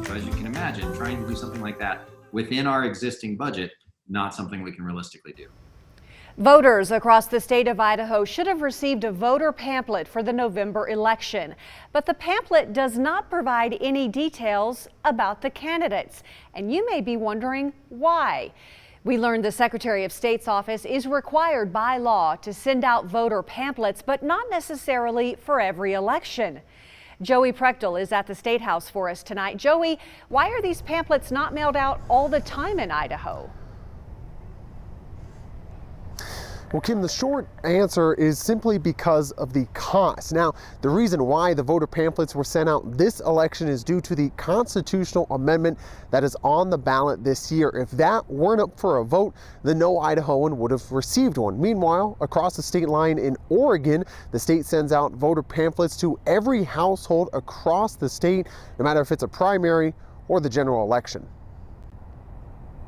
So as you can imagine, trying to do something like that within our existing budget, not something we can realistically do. Voters across the state of Idaho should have received a voter pamphlet for the November election, but the pamphlet does not provide any details about the candidates. And you may be wondering why. We learned the Secretary of State's office is required by law to send out voter pamphlets, but not necessarily for every election. Joey Prechtel is at the State House for us tonight. Joey, why are these pamphlets not mailed out all the time in Idaho? Well, Kim, the short answer is simply because of the cost. Now, the reason why the voter pamphlets were sent out this election is due to the constitutional amendment that is on the ballot this year. If that weren't up for a vote, then no Idahoan would have received one. Meanwhile, across the state line in Oregon, the state sends out voter pamphlets to every household across the state, no matter if it's a primary or the general election.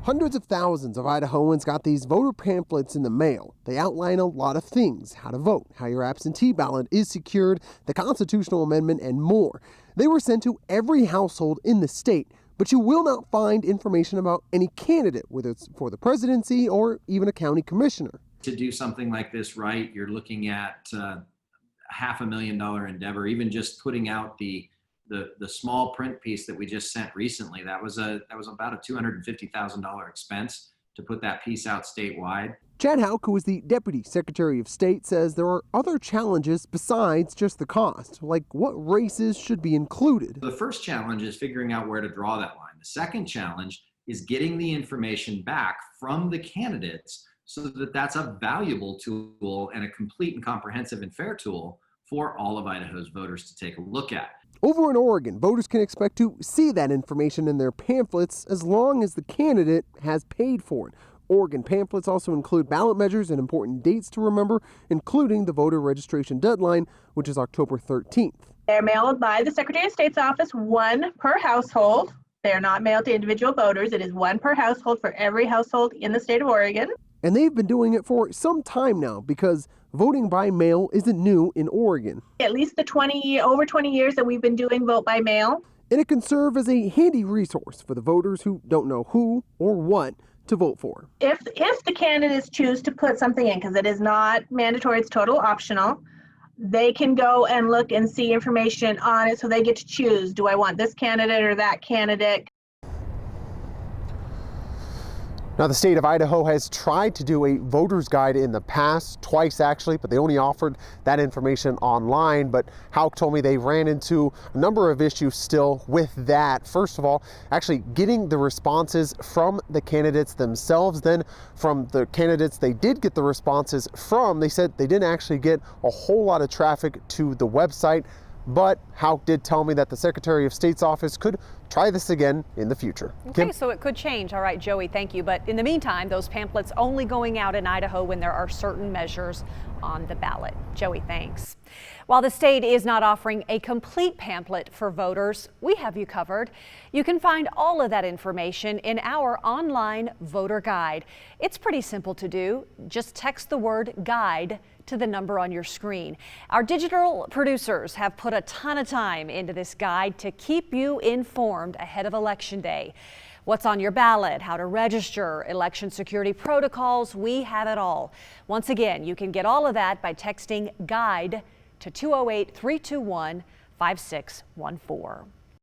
Hundreds of thousands of Idahoans got these voter pamphlets in the mail. They outline a lot of things: how to vote, how your absentee ballot is secured, the constitutional amendment, and more. They were sent to every household in the state, but you will not find information about any candidate, whether it's for the presidency or even a county commissioner. To do something like this right, you're looking at $500,000 endeavor. Even just putting out the small print piece that we just sent recently, that was about a $250,000 expense to put that piece out statewide. Chad Houck, who is the Deputy Secretary of State, says there are other challenges besides just the cost, like what races should be included. The first challenge is figuring out where to draw that line. The second challenge is getting the information back from the candidates so that that's a valuable tool and a complete and comprehensive and fair tool for all of Idaho's voters to take a look at. Over in Oregon, voters can expect to see that information in their pamphlets as long as the candidate has paid for it. Oregon pamphlets also include ballot measures and important dates to remember, including the voter registration deadline, which is October 13th. They're mailed by the Secretary of State's office, one per household. They're not mailed to individual voters. It is one per household for every household in the state of Oregon. And they've been doing it for some time now because voting by mail isn't new in Oregon. At least the over 20 years that we've been doing vote by mail. And it can serve as a handy resource for the voters who don't know who or what to vote for. If the candidates choose to put something in, because it is not mandatory, it's total optional, they can go and look and see information on it, so they get to choose, do I want this candidate or that candidate? Now, the state of Idaho has tried to do a voter's guide in the past, twice actually, but they only offered that information online. But Houck told me they ran into a number of issues still with that. First of all, actually getting the responses from the candidates themselves. Then from the candidates they did get the responses from, they said they didn't actually get a whole lot of traffic to the website. But Houck did tell me that the Secretary of State's office could try this again in the future. Okay, Kim? so it could change. All right, Joey, thank you. But in the meantime, those pamphlets only going out in Idaho when there are certain measures on the ballot. Joey, thanks. While the state is not offering a complete pamphlet for voters, we have you covered. You can find all of that information in our online voter guide. It's pretty simple to do. Just text the word guide to the number on your screen. Our digital producers have put a ton of time into this guide to keep you informed ahead of Election Day. What's on your ballot, how to register, election security protocols, we have it all. Once again, you can get all of that by texting GUIDE to 208-321-5614.